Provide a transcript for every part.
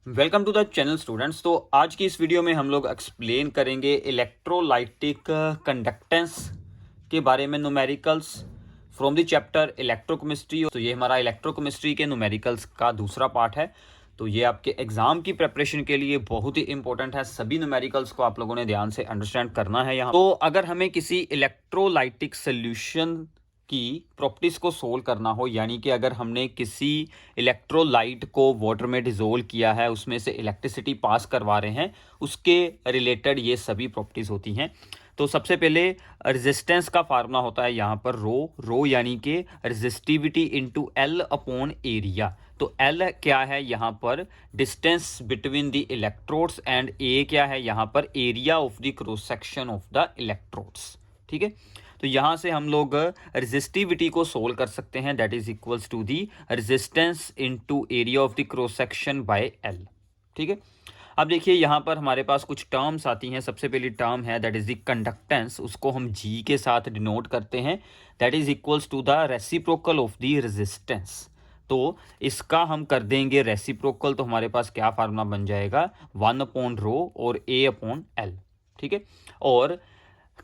Welcome to the channel students. तो आज की इस वीडियो में हम लोग एक्सप्लेन करेंगे इलेक्ट्रोलाइटिक कंडक्टेंस के बारे में, numericals from the chapter electrochemistry. तो ये हमारा इलेक्ट्रोकेमिस्ट्री के न्यूमेरिकल्स का दूसरा पार्ट है। तो ये आपके एग्जाम की प्रिपरेशन के लिए बहुत ही इंपॉर्टेंट है। सभी न्यूमेरिकल्स को आप लोगों ने ध्यान से अंडरस्टैंड करना है यहाँ। तो अगर हमें किसी इलेक्ट्रोलाइटिक सोल्यूशन की प्रॉपर्टीज को सोल्व करना हो, यानी कि अगर हमने किसी इलेक्ट्रोलाइट को वाटर में डिजोल्व किया है, उसमें से इलेक्ट्रिसिटी पास करवा रहे हैं, उसके रिलेटेड ये सभी प्रॉपर्टीज होती हैं। तो सबसे पहले रेजिस्टेंस का फार्मूला होता है यहाँ पर रो यानी कि resistivity into L upon area. तो एल क्या है यहाँ पर, distance between the electrodes, and A क्या है यहाँ पर, area of the cross section of the electrodes. ठीक है, तो यहां से हम लोग रेजिस्टिविटी को सोल्व कर सकते हैं, that is equals to the resistance into area of the cross section by L. ठीक है, अब देखिए यहां पर हमारे पास कुछ टर्म्स आती हैं। सबसे पहली टर्म है दैट इज द कंडक्टेंस, उसको हम जी के साथ डिनोट करते हैं, that is equals to the reciprocal of the resistance. तो इसका हम कर देंगे रेसिप्रोकल, तो हमारे पास क्या फार्मूला बन जाएगा, 1/ρ और a अपॉन एल। ठीक है, और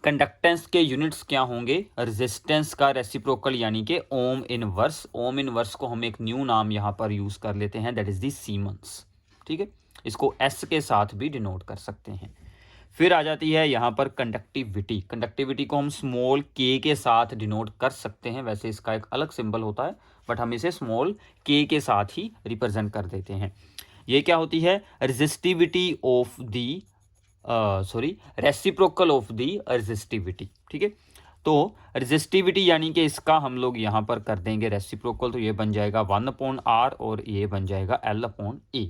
कंडक्टेंस के यूनिट्स क्या होंगे, रेजिस्टेंस का रेसिप्रोकल यानी कि ओम इनवर्स। ओम इनवर्स को हम एक न्यू नाम यहां पर यूज कर लेते हैं, दैट इज दी सीमेंस। ठीक है, इसको एस के साथ भी डिनोट कर सकते हैं। फिर आ जाती है यहां पर कंडक्टिविटी। कंडक्टिविटी को हम स्मॉल के साथ डिनोट कर सकते हैं, वैसे इसका एक अलग सिंबल होता है, बट हम इसे स्मॉल के साथ ही रिप्रेजेंट कर देते हैं। ये क्या होती है, resistivity of the reciprocal of the resistivity. ठीक है, तो रेजिस्टिविटी यानी कि इसका हम लोग यहां पर कर देंगे रेसिप्रोकल, तो ये बन जाएगा 1/r और ये बन जाएगा L/A।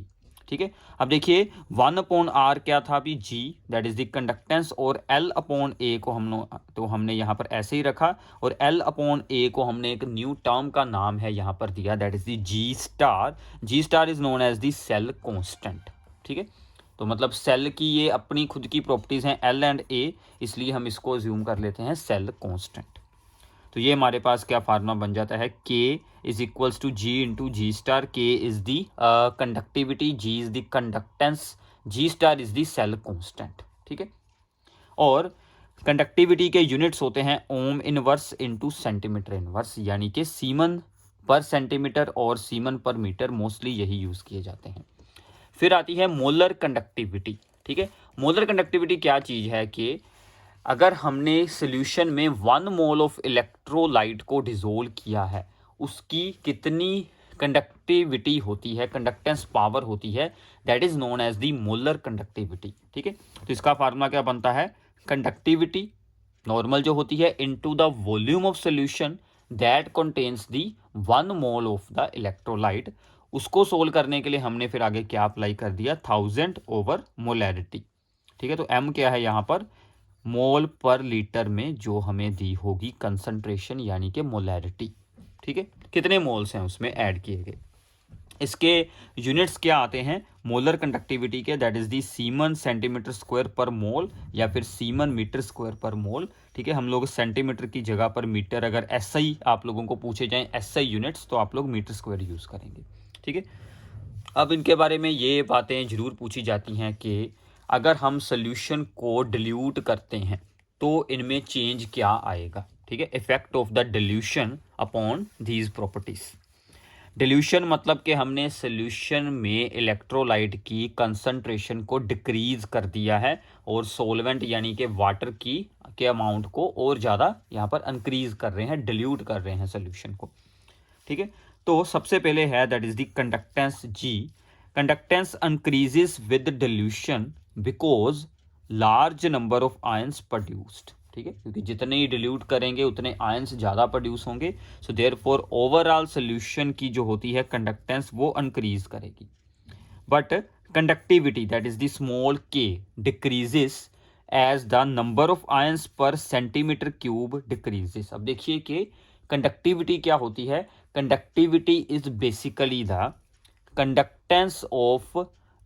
ठीक है, अब देखिए 1/r क्या था अभी, जी दैट इज द कंडक्टेंस, और L/A को हमने यहां पर ऐसे ही रखा, और L/A को हमने एक न्यू टर्म का नाम है यहां पर दिया, that is the G star. G star is known as the cell constant. ठीक है, तो मतलब सेल की ये अपनी खुद की प्रॉपर्टीज हैं एल एंड ए, इसलिए हम इसको ज्यूम कर लेते हैं सेल कांस्टेंट। तो ये हमारे पास क्या फार्मूला बन जाता है, K is equals to G into G star. K is the conductivity, G is the conductance, G star is the cell constant. ठीक है, और कंडक्टिविटी के यूनिट्स होते हैं ohm inverse into centimetre inverse, यानी कि सीमन पर सेंटीमीटर और सीमन पर मीटर, मोस्टली यही यूज किए जाते हैं। फिर आती है मोलर कंडक्टिविटी। ठीक है, मोलर कंडक्टिविटी क्या चीज है कि अगर हमने सॉल्यूशन में 1 मोल ऑफ इलेक्ट्रोलाइट को डिसोल्व किया है, उसकी कितनी कंडक्टिविटी होती है, कंडक्टेंस पावर होती है, that is known as the molar conductivity. ठीक है, तो इसका फार्मूला क्या बनता है, कंडक्टिविटी नॉर्मल जो होती है into the volume of solution that contains the 1 mole of the electrolyte. उसको सोल्व करने के लिए हमने फिर आगे क्या अप्लाई कर दिया, 1000/मोलैरिटी। ठीक है, तो m क्या है यहाँ पर, मोल पर लीटर में जो हमें दी होगी कंसंट्रेशन यानी कि मोलैरिटी। ठीक है, कितने मोल्स हैं उसमें ऐड किए गए। इसके यूनिट्स क्या आते हैं मोलर कंडक्टिविटी के, that is the semen centimetre square पर मोल या फिर सीमन मीटर स्क्वायर पर मोल। ठीक है, हम लोग सेंटीमीटर की जगह पर मीटर, अगर एसआई आप लोगों को पूछे जाएं एसआई यूनिट्स, तो आप लोग मीटर स्क्वायर यूज करेंगे। ठीक है, अब इनके बारे में ये बातें जरूर पूछी जाती हैं कि अगर हम सोल्यूशन को डिल्यूट करते हैं तो इनमें चेंज क्या आएगा। ठीक है, effect of the dilution upon these properties. Dilution मतलब कि हमने सोल्यूशन में इलेक्ट्रोलाइट की कंसंट्रेशन को डिक्रीज कर दिया है, और सोलवेंट यानी कि वाटर की के अमाउंट को और ज़्यादा यहाँ पर इंक्रीज कर रहे हैं, डिल्यूट कर रहे हैं सोल्यूशन को। ठीक है, तो सबसे पहले है that is the conductance G. Conductance increases with dilution because large number of ions produced. ठीक है, क्योंकि जितने ही डिल्यूट करेंगे उतने आयंस ज़्यादा प्रोड्यूस होंगे, सो देयरफॉर ओवरऑल सोल्यूशन की जो होती है कंडक्टेंस वो इंक्रीज करेगी। But conductivity that is the small K decreases as the number of ions per centimetre cube decreases. अब देखिए कि कंडक्टिविटी क्या होती है, conductivity is basically the conductance of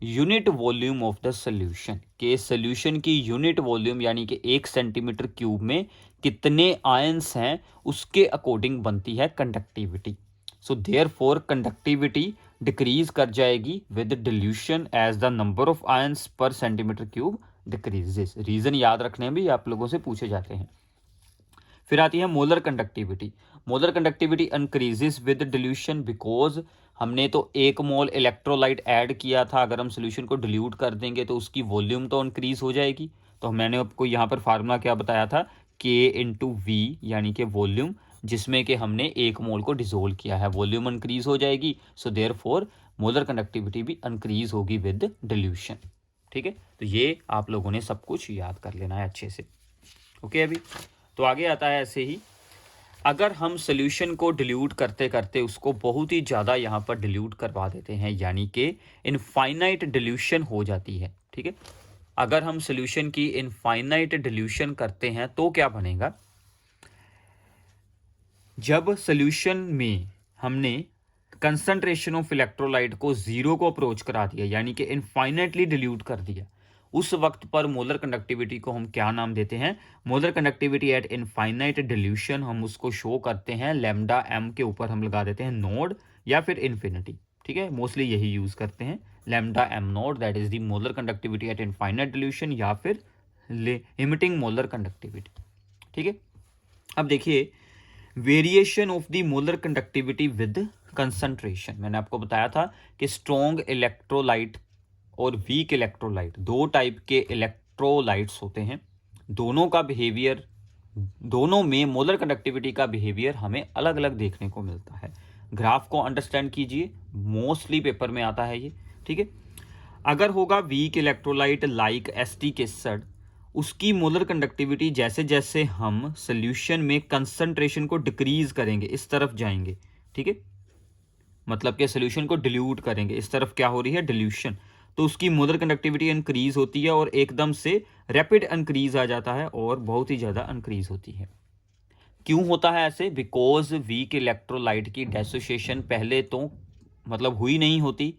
unit volume of the solution, के solution की unit volume यानी कि 1 सेंटीमीटर क्यूब में कितने आयंस हैं उसके अकॉर्डिंग बनती है conductivity. So therefore conductivity decrease कर जाएगी with dilution as the number of ions per centimetre cube decreases. Reason याद रखने भी आप लोगों से पूछे जाते हैं। फिर आती है molar conductivity. Molar conductivity increases with dilution because हमने तो 1 मोल इलेक्ट्रोलाइट ऐड किया था, अगर हम सोल्यूशन को डिल्यूट कर देंगे तो उसकी वॉल्यूम तो इंक्रीज हो जाएगी। तो मैंने आपको यहाँ पर फार्मूला क्या बताया था, के इंटू वी, यानी कि वॉल्यूम जिसमें कि हमने 1 मोल को डिसोल्व किया है, वॉल्यूम इंक्रीज हो जाएगी। सो देयरफॉर मोलर कंडक्टिविटी भी इंक्रीज होगी विद डिल्यूशन। ठीक है, तो ये आप लोगों ने सब कुछ याद कर लेना है अच्छे से। ओके, अभी तो आगे आता है ऐसे ही, अगर हम सोल्यूशन को डिल्यूट करते करते उसको बहुत ही ज़्यादा यहाँ पर डिल्यूट करवा देते हैं, यानी कि इनफाइनाइट डिल्यूशन हो जाती है। ठीक है, अगर हम सोल्यूशन की इनफाइनाइट डिल्यूशन करते हैं तो क्या बनेगा, जब सोल्यूशन में हमने कंसंट्रेशन ऑफ इलेक्ट्रोलाइट को 0 को अप्रोच करा दिया, यानी कि इनफाइनाइटली डिल्यूट कर दिया, उस वक्त पर मोलर कंडक्टिविटी को हम क्या नाम देते हैं, molar conductivity at infinite dilution हम उसको शो करते हैं लैम्डा एम के ऊपर हम लगा देते हैं नोड या फिर इन्फिनिटी। ठीक है, मोस्टली यही यूज करते हैं, lambda M nought, that is the molar conductivity at infinite dilution या फिर लिमिटिंग मोलर कंडक्टिविटी। ठीक है, अब देखिए variation of the molar conductivity with concentration. मैंने आपको बताया था कि स्ट्रॉन्ग इलेक्ट्रोलाइट और वीक इलेक्ट्रोलाइट, दो टाइप के इलेक्ट्रोलाइट्स होते हैं, दोनों का बिहेवियर, दोनों में मोलर कंडक्टिविटी का बिहेवियर हमें अलग अलग देखने को मिलता है। ग्राफ को अंडरस्टैंड कीजिए, मोस्टली पेपर में आता है ये। ठीक है, अगर होगा weak electrolyte like acetic acid, उसकी मोलर कंडक्टिविटी जैसे जैसे हम सोल्यूशन में कंसंट्रेशन को डिक्रीज करेंगे, इस तरफ जाएंगे, ठीक है, मतलब कि सोल्यूशन को डिल्यूट करेंगे, इस तरफ क्या हो रही है, डिल्यूशन, तो उसकी मोलर कंडक्टिविटी इंक्रीज होती है और एकदम से रैपिड इंक्रीज आ जाता है और बहुत ही ज़्यादा इंक्रीज होती है। क्यों होता है ऐसे, बिकॉज वीक इलेक्ट्रोलाइट की डेसोसिएशन पहले तो मतलब हुई नहीं होती,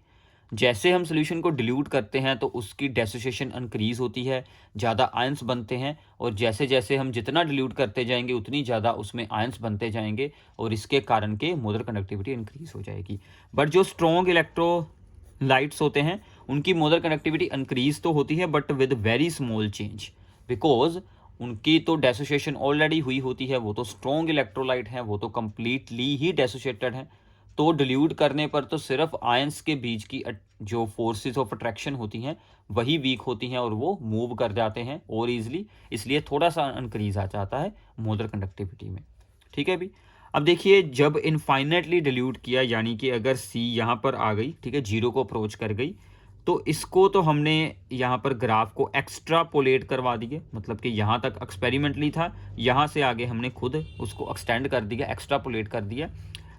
जैसे हम सोल्यूशन को डिल्यूट करते हैं तो उसकी डेसोसिएशन इंक्रीज होती है, ज़्यादा आयंस बनते हैं, और जैसे जैसे हम जितना डिल्यूट करते जाएंगे उतनी ज़्यादा उसमें आयंस बनते जाएंगे और इसके कारण के मोलर कंडक्टिविटी इंक्रीज हो जाएगी। बट जो स्ट्रॉन्ग इलेक्ट्रोलाइट्स होते हैं उनकी मोलर कंडक्टिविटी इंक्रीज तो होती है but with very small change, because उनकी तो डेसोसिएशन ऑलरेडी हुई होती है, वो तो स्ट्रॉन्ग इलेक्ट्रोलाइट हैं, वो तो कंप्लीटली ही डेसोसिएटेड हैं, तो डिल्यूट करने पर तो सिर्फ आयंस के बीच की जो फोर्सेस ऑफ अट्रैक्शन होती हैं वही वीक होती हैं और वो मूव कर जाते हैं और ईजिली, इसलिए थोड़ा सा इंक्रीज आ जाता है मोलर कंडक्टिविटी में। ठीक है, भी अब देखिए जब इनफाइनाइटली डिल्यूट किया, यानी कि अगर सी यहाँ पर आ गई, ठीक है, 0 को अप्रोच कर गई, तो इसको तो हमने यहाँ पर ग्राफ को एक्स्ट्रापोलेट करवा दिए, मतलब कि यहाँ तक एक्सपेरिमेंटली था, यहाँ से आगे हमने खुद उसको एक्सटेंड कर दिया, एक्स्ट्रापोलेट कर दिया,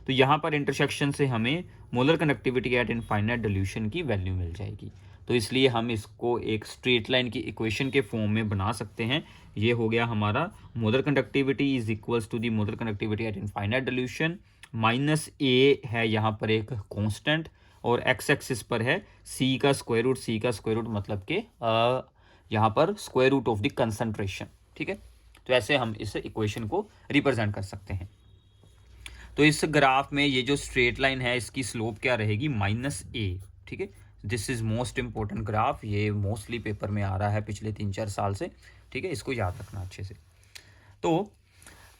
तो यहाँ पर इंटरसेक्शन से हमें molar conductivity at infinite dilution की वैल्यू मिल जाएगी। तो इसलिए हम इसको एक स्ट्रेट लाइन की इक्वेशन के फॉर्म में बना सकते हैं। ये हो गया हमारा molar conductivity is equals to the molar conductivity at infinite dilution, minus A है यहाँ पर एक कांस्टेंट और एक्स एक्सिस पर है सी का स्क्वायर रूट, सी का स्क्वायर रूट मतलब कि यहाँ पर square root of the concentration. ठीक है, तो ऐसे हम इस इक्वेशन को रिप्रेजेंट कर सकते हैं। तो इस ग्राफ में ये जो स्ट्रेट लाइन है इसकी स्लोप क्या रहेगी, माइनस ए। ठीक है, this is most important graph, ये मोस्टली पेपर में आ रहा है पिछले 3-4 साल से। ठीक है, इसको याद रखना अच्छे से। तो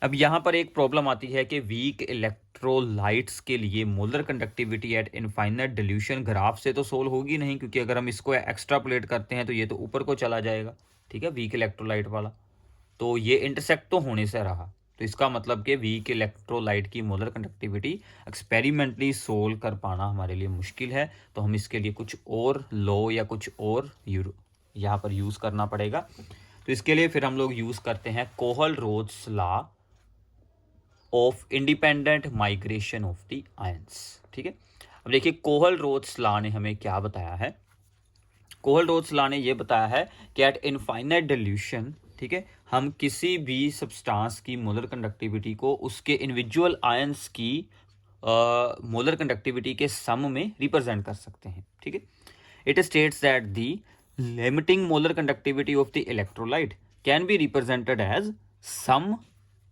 अब यहाँ पर एक प्रॉब्लम आती है कि वीक इलेक्ट्रोलाइट्स के लिए molar conductivity at infinite dilution graph से तो सोल्व होगी नहीं, क्योंकि अगर हम इसको एक्स्ट्रापोलेट करते हैं तो ये तो ऊपर को चला जाएगा। ठीक है, वीक इलेक्ट्रोलाइट वाला, तो ये इंटरसेक्ट तो होने से रहा, तो इसका मतलब कि वीक इलेक्ट्रोलाइट की मोलर कंडक्टिविटी एक्सपेरिमेंटली सोल्व कर पाना हमारे लिए मुश्किल है, तो हम इसके लिए कुछ और लॉ या कुछ और यहाँ पर यूज़ करना पड़ेगा। तो इसके लिए फिर हम लोग यूज़ करते हैं Kohlrausch law of independent migration of the ions. ठीक है, अब देखिए कोहल-रोज लॉ ने हमें क्या बताया है, कोहल-रोज लॉ ने ये बताया है कि एट इनफाइनाइट डिल्यूशन, ठीक है, हम किसी भी सब्सटेंस की मोलर कंडक्टिविटी को उसके इंडिविजुअल आयंस की मोलर कंडक्टिविटी के सम में रिप्रेजेंट कर सकते हैं। ठीक है, it states that the limiting molar conductivity of the electrolyte can be represented as sum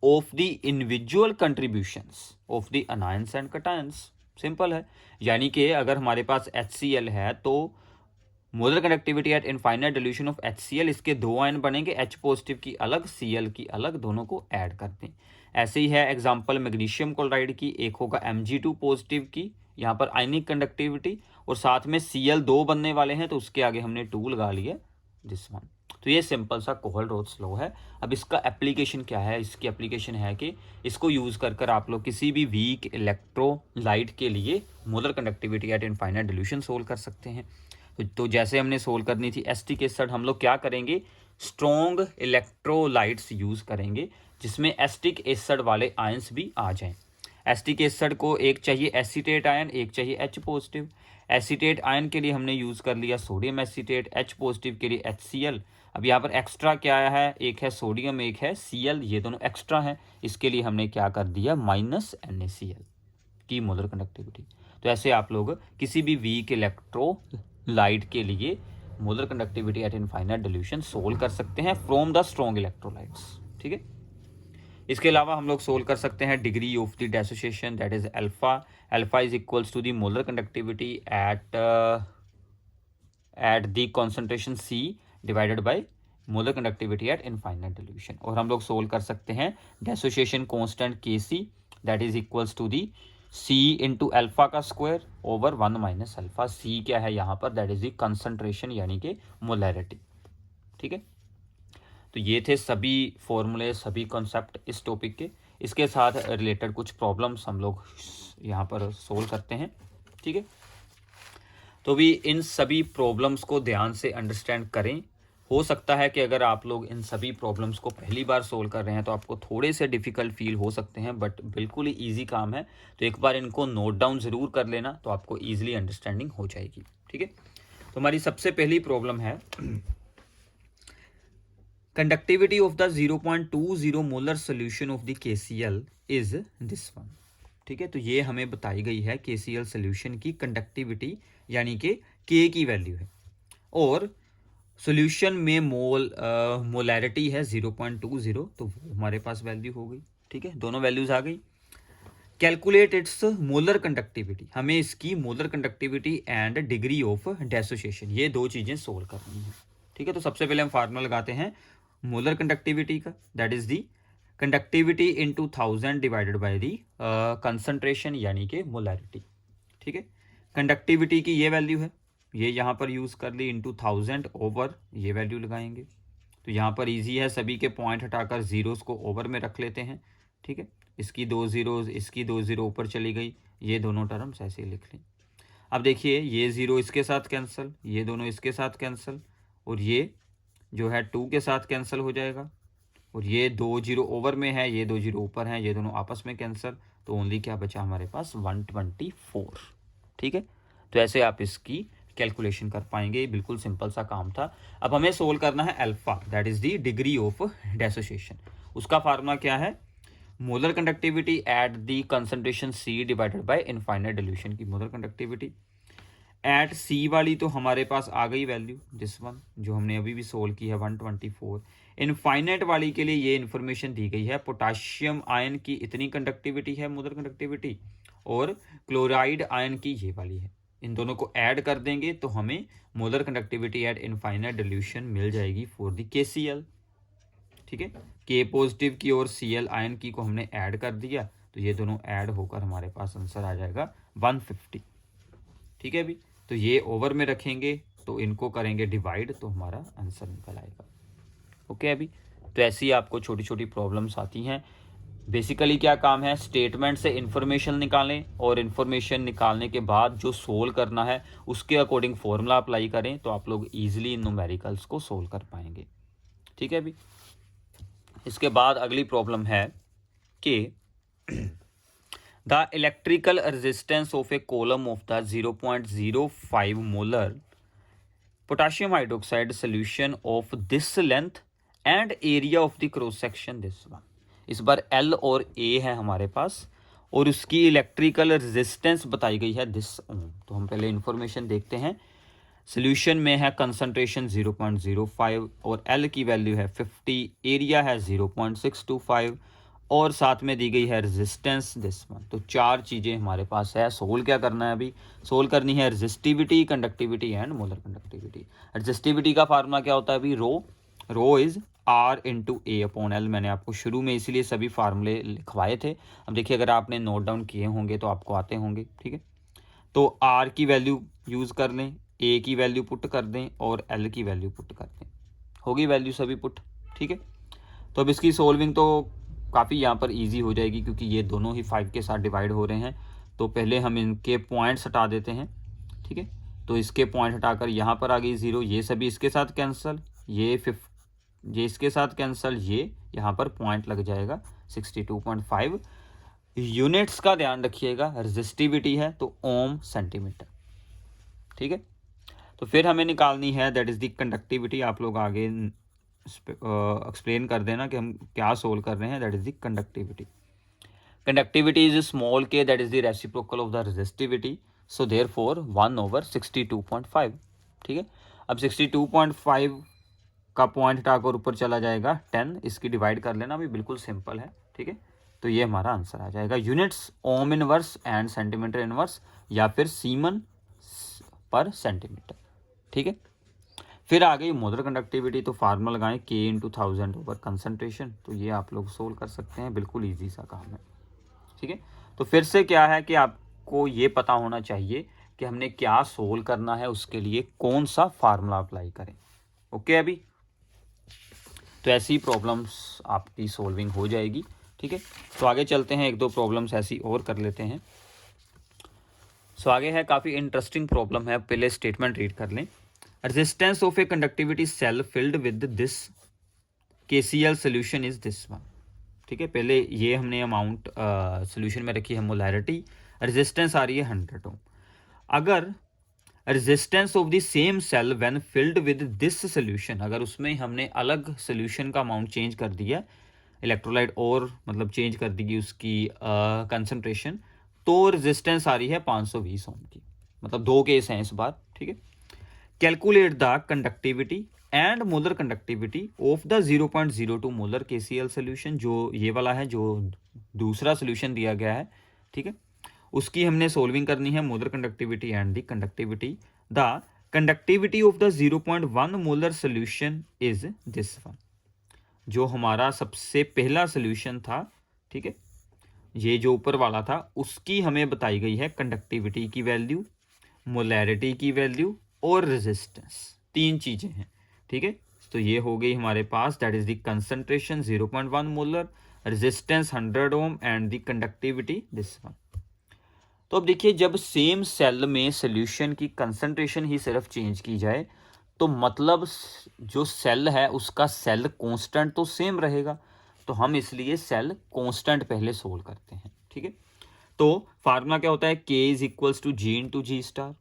of the individual contributions of the anions and cations. Simple है। यानी कि अगर हमारे पास HCl है तो molar conductivity at infinite dilution of HCl, इसके दो आयन बनेंगे, H पॉजिटिव की अलग, Cl की अलग, दोनों को ऐड कर दें। ऐसे ही है एग्जांपल मैग्नीशियम क्लोराइड की, एक होगा Mg2 पॉजिटिव की, यहाँ पर आयनिक कंडक्टिविटी, और साथ में Cl दो बनने वाले हैं तो उसके आगे हमने 2 लगा लिया, दिस वन। तो ये सिंपल सा कोहल-रोल्स लॉ है। अब इसका एप्लीकेशन क्या है? इसकी एप्लीकेशन है कि इसको यूज़ कर आप लोग किसी भी वीक इलेक्ट्रोलाइट के लिए molar conductivity at infinite dilution solve कर सकते हैं। तो जैसे हमने सोल्व करनी थी एस्टिक एसिड, हम लोग क्या करेंगे, स्ट्रॉन्ग इलेक्ट्रोलाइट्स यूज़ करेंगे जिसमें एस्टिक एसिड वाले आयंस भी आ जाएं। एस्टिक एसिड को एक चाहिए एसीटेट आयन, एक चाहिए H पॉजिटिव। एसीटेट आयन के लिए हमने यूज़ कर लिया सोडियम एसीटेट, H पॉजिटिव के लिए HCl। अब यहाँ पर एक्स्ट्रा क्या है, एक है सोडियम, एक है Cl, ये दोनों एक्स्ट्रा हैं, इसके लिए हमने क्या कर दिया, -NaCl की मोलर कंडक्टिविटी। तो ऐसे आप लोग किसी भी वीक इलेक्ट्रोलाइट के लिए molar conductivity at infinite dilution solve कर सकते हैं फ्रॉम द स्ट्रॉन्ग इलेक्ट्रोलाइट्स। ठीक है, इसके अलावा हम लोग सोल्व कर सकते हैं degree of the dissociation, that is alpha. Alpha is equals to the molar conductivity at the concentration C divided by molar conductivity at infinite dilution. और हम लोग सोल्व कर सकते हैं dissociation constant Kc, that is equals to the C into alpha का square over 1 minus alpha. C क्या है यहाँ पर, दैट इज दी कंसंट्रेशन यानी कि मोलैरिटी। ठीक है, तो ये थे सभी फॉर्मूले, सभी कॉन्सेप्ट इस टॉपिक के। इसके साथ रिलेटेड कुछ प्रॉब्लम्स हम लोग यहाँ पर सोल्व करते हैं। ठीक है, तो भी इन सभी प्रॉब्लम्स को ध्यान से अंडरस्टैंड करें। हो सकता है कि अगर आप लोग इन सभी प्रॉब्लम्स को पहली बार सोल्व कर रहे हैं तो आपको थोड़े से डिफ़िकल्ट फील हो सकते हैं, बट बिल्कुल ही ईजी काम है। तो एक बार इनको नोट डाउन ज़रूर कर लेना, तो आपको ईजिली अंडरस्टैंडिंग हो जाएगी। ठीक है, तो हमारी सबसे पहली प्रॉब्लम है conductivity of the 0.20 molar solution of the KCl is this one. ठीक है, तो ये हमें बताई गई है KCl सोल्यूशन की कंडक्टिविटी यानी कि K की वैल्यू है, और सोल्यूशन में मोलैरिटी है 0.20, तो वो हमारे पास वैल्यू हो गई। ठीक है, दोनों वैल्यूज आ गई। कैलकुलेट इट्स मोलर कंडक्टिविटी, हमें इसकी molar conductivity and degree of dissociation, ये दो चीज़ें सोल्व करनी है। ठीक है, तो सबसे पहले हम फार्मूला लगाते हैं मोलर कंडक्टिविटी का, that is the conductivity into 1000 divided by the concentration यानी कि मोलैरिटी। ठीक है, कंडक्टिविटी की ये वैल्यू है, ये यहाँ पर यूज़ कर ली, इंटू 1000 ओवर ये वैल्यू लगाएंगे। तो यहाँ पर इजी है, सभी के पॉइंट हटाकर जीरोस को ओवर में रख लेते हैं। ठीक है, इसकी 2 जीरोज, इसकी 2 जीरो ऊपर चली गई, ये दोनों टर्म्स ऐसे लिख लें। अब देखिए ये 0 इसके साथ कैंसिल, ये दोनों इसके साथ कैंसिल, और ये जो है 2 के साथ कैंसिल हो जाएगा, और ये 2 जीरो ओवर में है, ये 2 जीरो ऊपर हैं, ये दोनों आपस में कैंसिल, तो ओनली क्या बचा हमारे पास 124। ठीक है, तो ऐसे आप इसकी कैलकुलेशन कर पाएंगे, बिल्कुल सिंपल सा काम था। अब हमें सोल्व करना है alpha, that is the degree of dissociation. उसका फार्मूला क्या है, molar conductivity at the concentration C divided by infinite dilution की मोलर कंडक्टिविटी। एट C वाली तो हमारे पास आ गई वैल्यू, दिस वन जो हमने अभी भी सोल्व की है 124। इनफाइनाइट वाली के लिए ये इन्फॉर्मेशन दी गई है, पोटाशियम आयन की इतनी कंडक्टिविटी है मोलर कंडक्टिविटी, और क्लोराइड आयन की ये वाली है। इन दोनों को ऐड कर देंगे तो हमें molar conductivity at infinite dilution मिल जाएगी फॉर द KCl। ठीक है, K पॉजिटिव की और Cl आयन की को हमने ऐड कर दिया, तो ये दोनों ऐड होकर हमारे पास आंसर आ जाएगा 150। ठीक है, अभी तो ये ओवर में रखेंगे तो इनको करेंगे डिवाइड, तो हमारा आंसर निकल आएगा। ओके, अभी तो ऐसी ही आपको छोटी छोटी प्रॉब्लम्स आती हैं। बेसिकली क्या काम है, स्टेटमेंट से इन्फॉर्मेशन निकालें, और इन्फॉर्मेशन निकालने के बाद जो सोल्व करना है उसके अकॉर्डिंग फॉर्मूला अप्लाई करें, तो आप लोग ईजिली इन न्यूमेरिकल्स को सोल्व कर पाएंगे। ठीक है, अभी इसके बाद अगली प्रॉब्लम है कि the electrical resistance of A column of the 0.05 molar potassium hydroxide solution of this length and area of the cross section this one. इस बार L और A है हमारे पास, और उसकी इलेक्ट्रिकल रेजिस्टेंस बताई गई है दिस ओम। तो हम पहले इन्फॉर्मेशन देखते हैं। सोल्यूशन में है कंसंट्रेशन 0.05 और L की वैल्यू है 50, एरिया है 0.625, और साथ में दी गई है रेजिस्टेंस दिस वन। तो 4 चीज़ें हमारे पास है। सोल्व क्या करना है अभी? सोल्व करनी है resistivity, conductivity and molar conductivity. Resistivity का फार्मूला क्या होता है अभी? Rho is R into A upon L. मैंने आपको शुरू में इसीलिए सभी फार्मूले लिखवाए थे। अब देखिए अगर आपने नोट डाउन किए होंगे तो आपको आते होंगे, ठीक है। तो आर की वैल्यू यूज़ कर लें, ए की वैल्यू पुट कर दें और एल की वैल्यू पुट कर दें, होगी वैल्यू सभी पुट, ठीक है। तो अब इसकी सोल्विंग तो काफ़ी यहाँ पर इजी हो जाएगी क्योंकि ये दोनों ही 5 के साथ डिवाइड हो रहे हैं। तो पहले हम इनके पॉइंट्स हटा देते हैं, ठीक है। तो इसके पॉइंट हटाकर यहाँ पर आ गई 0, ये सभी इसके साथ कैंसिल, ये इसके साथ कैंसिल, ये यहाँ पर पॉइंट लग जाएगा 62.5। यूनिट्स का ध्यान रखिएगा, रेजिस्टिविटी है तो ओम सेंटीमीटर, ठीक है। तो फिर हमें निकालनी है दैट इज़ द कंडक्टिविटी। आप लोग आगे एक्सप्लेन कर देना कि हम क्या सोल्व कर रहे हैं। That is the conductivity. Conductivity is small k, that is the reciprocal of the resistivity. So therefore 1/62.5, ठीक है। अब 62.5 का पॉइंट हटाकर ऊपर चला जाएगा 10, इसकी डिवाइड कर लेना, अभी बिल्कुल सिंपल है, ठीक है। तो ये हमारा आंसर आ जाएगा। Units ohm inverse and centimetre inverse या फिर सीमन पर सेंटीमीटर, ठीक है। फिर आ गई मोलर कंडक्टिविटी। तो फार्मूला लगाएं के इंटू 1000 ओवर कंसनट्रेशन। तो ये आप लोग सोल्व कर सकते हैं, बिल्कुल ईजी सा काम है, ठीक है। तो फिर से क्या है कि आपको ये पता होना चाहिए कि हमने क्या सोल्व करना है, उसके लिए कौन सा फार्मूला अप्लाई करें। ओके अभी तो ऐसी प्रॉब्लम्स आपकी सोल्विंग हो जाएगी, ठीक है। तो आगे चलते हैं, 1-2 प्रॉब्लम्स ऐसी और कर लेते हैं। सो आगे है, काफ़ी इंटरेस्टिंग प्रॉब्लम है, पहले स्टेटमेंट रीड कर लें। Resistance of a conductivity cell filled with this KCl solution is this one, ठीक है। पहले ये हमने अमाउंट सोल्यूशन में रखी है मोलैरिटी, रेजिस्टेंस आ रही है 100 ओम। अगर resistance of the same cell when filled with this solution, अगर उसमें हमने अलग सोल्यूशन का अमाउंट चेंज कर दिया, इलेक्ट्रोलाइट और मतलब चेंज कर दी उसकी कंसंट्रेशन, तो रेजिस्टेंस आ रही है 520 ओम की। मतलब 2 केस हैं इस बार, ठीक है। Calculate the conductivity and molar conductivity of the 0.02 molar KCl solution. जो ये वाला है, जो दूसरा सोल्यूशन दिया गया है, ठीक है, उसकी हमने सोल्विंग करनी है। Molar conductivity and the conductivity. The conductivity of the 0.1 molar solution is this one. जो हमारा सबसे पहला सोल्यूशन था, ठीक है, ये जो ऊपर वाला था, उसकी हमें बताई गई है कंडक्टिविटी की वैल्यू, मोलैरिटी की वैल्यू और रेजिस्टेंस, 3 चीज़ें हैं, ठीक है। तो ये हो गई हमारे पास, that is the concentration 0.1 molar, resistance 100 ohm and the conductivity this one. तो अब देखिए, जब सेम सेल में सोल्यूशन की कंसंट्रेशन ही सिर्फ चेंज की जाए तो मतलब जो सेल है उसका सेल कांस्टेंट तो सेम रहेगा। तो हम इसलिए सेल कांस्टेंट पहले सोल्व करते हैं, ठीक है। तो फार्मूला क्या होता है? K is equals to G into G star.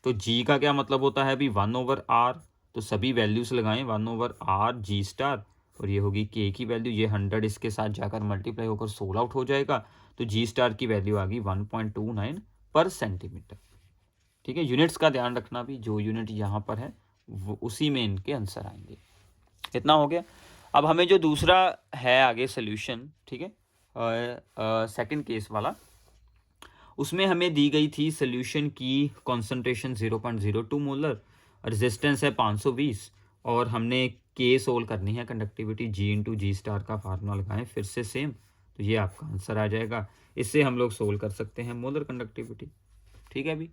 तो जी का क्या मतलब होता है अभी? 1/r। तो सभी वैल्यूज लगाएं, 1/r जी स्टार, और ये होगी के की वैल्यू, ये 100 इसके साथ जाकर मल्टीप्लाई होकर 16 आउट हो जाएगा। तो जी स्टार की वैल्यू आ गई 1.29 पर सेंटीमीटर, ठीक है। यूनिट्स का ध्यान रखना भी, जो यूनिट यहाँ पर है वो उसी में इनके आंसर आएंगे। इतना हो गया। अब हमें जो दूसरा है आगे सोल्यूशन, ठीक है, सेकंड केस वाला, उसमें हमें दी गई थी सोल्यूशन की कॉन्सेंट्रेशन 0.02 मोलर, रेजिस्टेंस है 520, और हमने के सोल्व करनी है कंडक्टिविटी, जी इंटू जी स्टार का फार्मूला लगाएं फिर से सेम, तो ये आपका आंसर आ जाएगा। इससे हम लोग सोल्व कर सकते हैं मोलर कंडक्टिविटी, ठीक है अभी।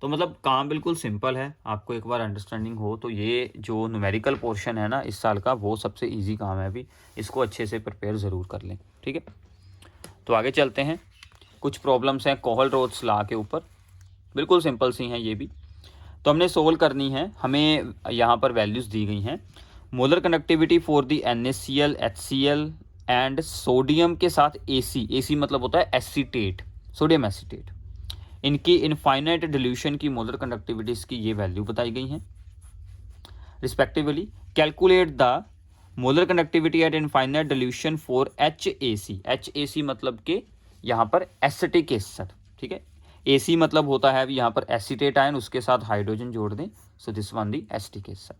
तो मतलब काम बिल्कुल सिंपल है, आपको एक बार अंडरस्टैंडिंग हो तो ये जो न्यूमेरिकल पोर्शन है ना इस साल का, वो सबसे इजी काम है अभी, इसको अच्छे से प्रिपेयर ज़रूर कर लें, ठीक है। तो आगे चलते हैं, कुछ प्रॉब्लम्स हैं कोहल-रोल्स लॉ के ऊपर, बिल्कुल सिंपल सी हैं ये भी। तो हमने सोल्व करनी है, हमें यहाँ पर वैल्यूज़ दी गई हैं। Molar conductivity for the NaCl, HCl and sodium के साथ AC मतलब होता है एसीटेट, सोडियम एसीटेट, इनकी इनफाइनाइट डिल्यूशन की मोलर कंडक्टिविटीज़ की ये वैल्यू बताई गई हैं respectively. Calculate the molar conductivity at infinite dilution for HAC मतलब कि यहाँ पर एसिटिक एसिड, ठीक है। AC मतलब होता है यहाँ पर एसीटेट आयन, उसके साथ हाइड्रोजन जोड़ दें, so this one the acetic acid.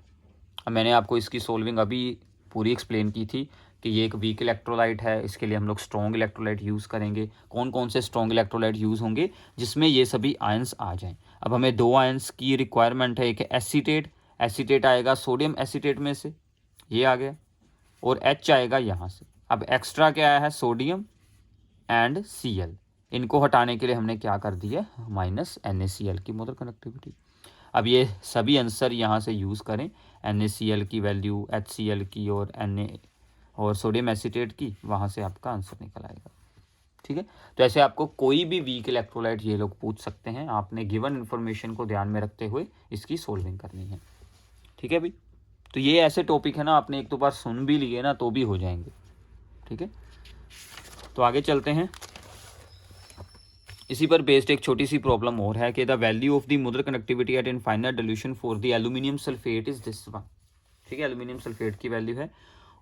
अब मैंने आपको इसकी सोल्विंग अभी पूरी एक्सप्लेन की थी कि ये एक वीक इलेक्ट्रोलाइट है, इसके लिए हम लोग स्ट्रॉन्ग इलेक्ट्रोलाइट यूज़ करेंगे। कौन कौन से स्ट्रॉन्ग इलेक्ट्रोलाइट यूज़ होंगे जिसमें ये सभी आयंस आ जाएं। अब हमें 2 आयंस की रिक्वायरमेंट है, एक एसीटेट, एसीटेट आएगा सोडियम एसीटेट में से, ये आ गया, और H आएगा यहाँ से। अब एक्स्ट्रा क्या आया है, सोडियम एंड Cl, इनको हटाने के लिए हमने क्या कर दिया, -NaCl की मोलर कनेक्टिविटी। अब ये सभी आंसर यहाँ से यूज़ करें, NaCl की वैल्यू, HCl की और Na और सोडियम एसीटेट की, वहाँ से आपका आंसर निकल आएगा। ठीक है, तो ऐसे आपको कोई भी वीक इलेक्ट्रोलाइट ये लोग पूछ सकते हैं, आपने गिवन इन्फॉर्मेशन को ध्यान में रखते हुए इसकी सोल्विंग करनी है। ठीक है भाई, तो ये ऐसे टॉपिक है ना, आपने एक दो बार सुन भी लिए ना तो भी हो जाएंगे। ठीक है, तो आगे चलते हैं। इसी पर बेस्ड एक छोटी सी प्रॉब्लम और है कि the value of the molar connectivity at infinite dilution for the aluminium sulphate is this one. ठीक है, एल्यूमिनियम सल्फेट की वैल्यू है,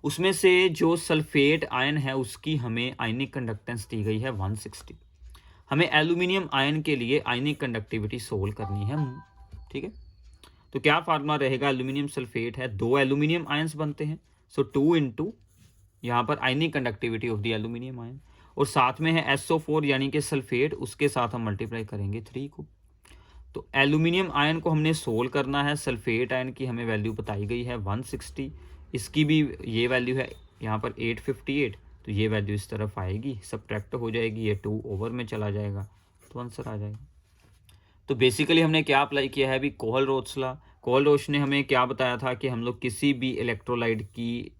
उसमें से जो सल्फेट आयन है उसकी हमें आयनिक कंडक्टेंस दी गई है 160। हमें एल्यूमिनियम आयन के लिए आयनिक कंडक्टिविटी सोल्व करनी है। ठीक है, तो क्या फार्मूला रहेगा, एल्यूमिनियम सल्फेट है, 2 एल्यूमिनियम आयंस बनते हैं, सो 2 इंटू यहाँ पर ionic conductivity of the aluminium ion, और साथ में है SO4 यानी कि सल्फेट, उसके साथ हम मल्टीप्लाई करेंगे 3 को। तो एल्यूमिनियम आयन को हमने सोल्व करना है, सल्फेट आयन की हमें वैल्यू बताई गई है 160, इसकी भी ये वैल्यू है यहाँ पर 858, तो ये वैल्यू इस तरफ आएगी, सब्ट्रैक्ट हो जाएगी, ये 2 ओवर में चला जाएगा, तो आंसर आ जाएगा। तो बेसिकली हमने क्या अप्लाई किया है अभी, कोहल-रोच लॉ। कोहल-रोच ने हमें क्या बताया था कि हम लोग किसी भी इलेक्ट्रोलाइट की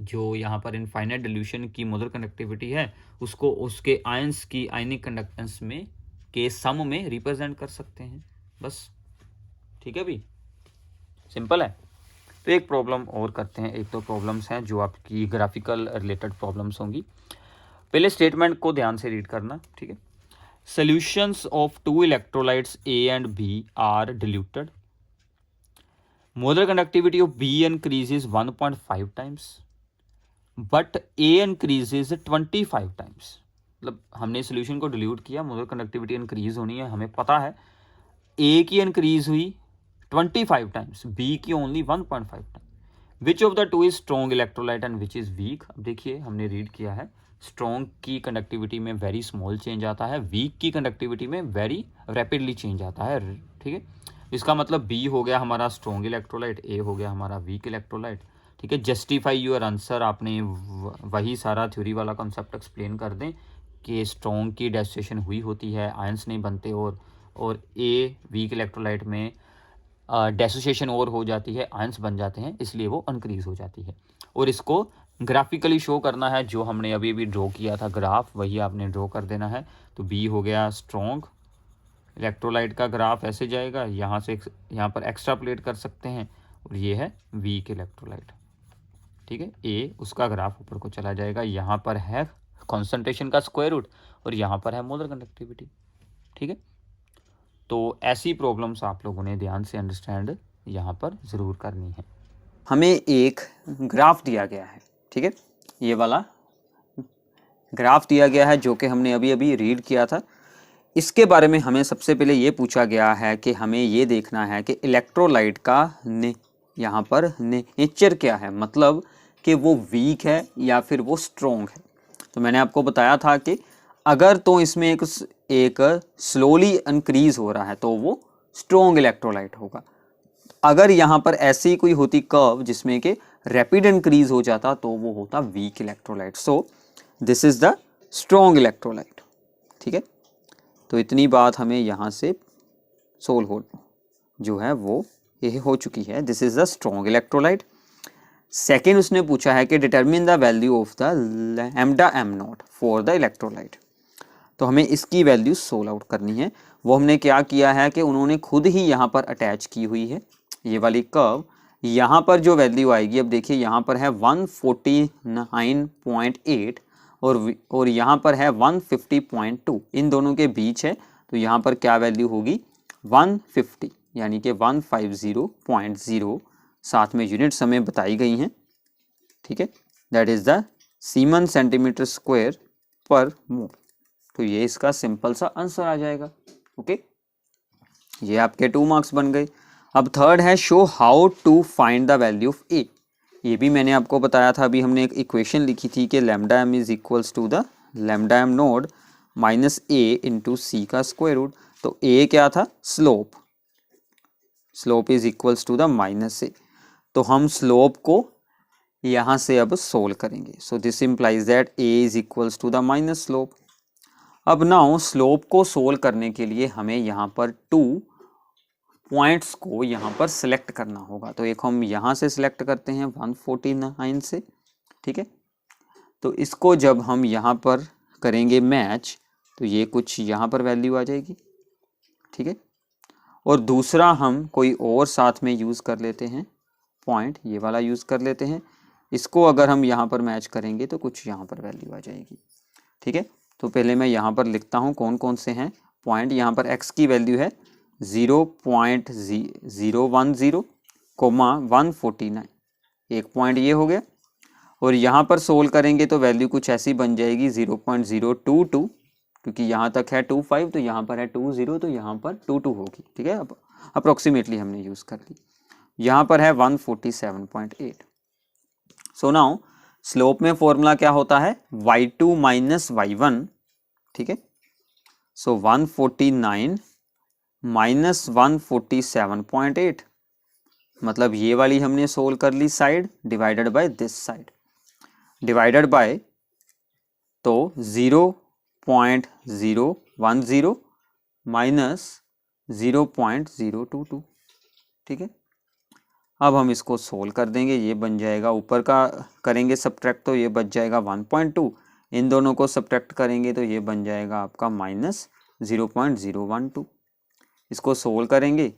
जो यहाँ पर इनफाइनाइट डिल्यूशन की मोलर कनेक्टिविटी है उसको उसके आयंस की आयनिक कंडक्टेंस में के सम में रिप्रेजेंट कर सकते हैं, बस। ठीक है भी, सिंपल है। तो एक प्रॉब्लम और करते हैं, एक दो प्रॉब्लम्स हैं जो आपकी ग्राफिकल रिलेटेड प्रॉब्लम्स होंगी। पहले स्टेटमेंट को ध्यान से रीड करना। ठीक है, solutions of 2 electrolytes A and B are diluted. Molar conductivity of B increases 1.5 times, but A increases 25 times. मतलब हमने सोल्यूशन को डिल्यूट किया, मोलर कंडक्टिविटी इंक्रीज होनी है, हमें पता है A की इंक्रीज हुई 25 टाइम्स, B की only 1.5 time. Which of the two is strong electrolyte and which is weak. अब देखिए हमने रीड किया है, स्ट्रॉन्ग की कंडक्टिविटी में वेरी स्मॉल चेंज आता है, वीक की कंडक्टिविटी में वेरी रैपिडली चेंज आता है। ठीक है, इसका मतलब बी हो गया हमारा स्ट्रॉन्ग इलेक्ट्रोलाइट, ए हो गया हमारा वीक इलेक्ट्रोलाइट। ठीक है, जस्टिफाई योर आंसर, आपने वही सारा थ्योरी वाला कॉन्सेप्ट एक्सप्लेन कर दें कि स्ट्रॉन्ग की डेसिनेशन हुई होती है, आयंस नहीं बनते, और ए वीक इलेक्ट्रोलाइट में डेसिनेशन और हो जाती है, आयंस बन जाते हैं, इसलिए वो इंक्रीज हो जाती है। और इसको ग्राफिकली शो करना है, जो हमने अभी अभी ड्रॉ किया था ग्राफ, वही आपने ड्रॉ कर देना है। तो बी हो गया स्ट्रॉन्ग इलेक्ट्रोलाइट का ग्राफ ऐसे जाएगा, यहाँ से यहाँ पर एक्स्ट्रापोलेट कर सकते हैं, और ये है वीक इलेक्ट्रोलाइट। ठीक है, ए उसका ग्राफ ऊपर को चला जाएगा, यहाँ पर है कॉन्सेंट्रेशन का स्क्वायर रूट और यहाँ पर है मोलर कंडक्टिविटी। ठीक है, तो ऐसी प्रॉब्लम्स आप लोगों ने ध्यान से अंडरस्टैंड यहाँ पर ज़रूर करनी है। हमें एक ग्राफ दिया गया है, ठीक है, ये वाला ग्राफ दिया गया है जो कि हमने अभी अभी रीड किया था। इसके बारे में हमें सबसे पहले ये पूछा गया है कि हमें ये देखना है कि इलेक्ट्रोलाइट का यहाँ पर नेचर क्या है, मतलब कि वो वीक है या फिर वो स्ट्रॉन्ग है। तो मैंने आपको बताया था कि अगर तो इसमें एक स्लोली इंक्रीज हो रहा है तो वो स्ट्रॉन्ग इलेक्ट्रोलाइट होगा। अगर यहाँ पर ऐसी कोई होती कर्व जिसमें कि रैपिड इंक्रीज हो जाता तो वो होता weak electrolyte. So this is the strong electrolyte. ठीक है, तो इतनी बात हमें यहाँ से सोल्व हो जो है वो ये हो चुकी है। This is the strong electrolyte. Second उसने पूछा है कि determine the value of the lambda am not for the electrolyte. तो हमें इसकी वैल्यू सोल्व आउट करनी है। वो हमने क्या किया है कि उन्होंने खुद ही यहाँ पर अटैच की हुई है ये वाली कर्व। यहाँ पर जो वैल्यू आएगी, अब देखिए यहाँ पर है 149.8 और यहाँ पर है 150.2, इन दोनों के बीच है। तो यहाँ पर क्या वैल्यू होगी 150, यानी कि 150.0, साथ में यूनिट्स हमें बताई गई हैं। ठीक है, that is the semen centimetre square पर मोल। तो ये इसका सिंपल सा आंसर आ जाएगा। ओके, ये आपके 2 मार्क्स बन गए। अब थर्ड है show how to find the value of a. ये भी मैंने आपको बताया था, अभी हमने एक इक्वेशन लिखी थी कि lambda m is equals to the lambda M naught minus a into c का स्क्वायर रूट। तो ए क्या था, slope, slope is equals to the minus a. तो हम स्लोप को यहाँ से अब सोल्व करेंगे। So this implies that a is equals to the minus slope. अब नाउ स्लोप को सोल्व करने के लिए हमें यहाँ पर 2 पॉइंट्स को यहाँ पर सिलेक्ट करना होगा। तो एक हम यहाँ से सिलेक्ट करते हैं 149 से, ठीक है। तो इसको जब हम यहाँ पर करेंगे मैच तो ये कुछ यहाँ पर वैल्यू आ जाएगी, ठीक है। और दूसरा हम कोई और साथ में यूज़ कर लेते हैं पॉइंट, ये वाला यूज़ कर लेते हैं। इसको अगर हम यहाँ पर मैच करेंगे तो कुछ यहाँ पर वैल्यू आ जाएगी, ठीक है। तो पहले मैं यहाँ पर लिखता हूँ कौन कौन से हैं पॉइंट। यहाँ पर x की वैल्यू है 0.010 कोमा 149, एक पॉइंट ये हो गया। और यहाँ पर सोल्व करेंगे तो वैल्यू कुछ ऐसी बन जाएगी 0.022, क्योंकि यहाँ तक है 25 तो यहाँ पर है 20 तो यहाँ पर 22 होगी, ठीक है। अब अप्रोक्सीमेटली हमने यूज़ कर ली। यहाँ पर है 147.8। सो नाउ स्लोप में फॉर्मूला क्या होता है, y2 माइनस y1, ठीक है। सो 149 माइनस 147.8, मतलब ये वाली हमने सोल्व कर ली side, divided by this side, divided by तो 0.010 माइनस 0.022, ठीक है। अब हम इसको सोल्व कर देंगे, ये बन जाएगा, ऊपर का करेंगे सब्ट्रैक्ट तो ये बच जाएगा 1.2, इन दोनों को सब्ट्रैक्ट करेंगे तो ये बन जाएगा आपका माइनस 0.012। इसको सोल्व करेंगे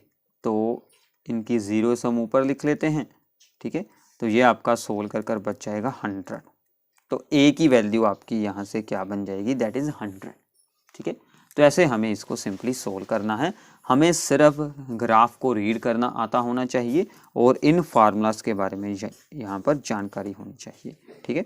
तो इनकी ज़ीरो सम ऊपर लिख लेते हैं, ठीक है। तो ये आपका सोल्व कर कर बच जाएगा 100। तो ए की वैल्यू आपकी यहाँ से क्या बन जाएगी, दैट इज़ 100, ठीक है। तो ऐसे हमें इसको सिंपली सोल्व करना है। हमें सिर्फ ग्राफ को रीड करना आता होना चाहिए और इन फार्मूलाज के बारे में यहाँ पर जानकारी होनी चाहिए, ठीक है।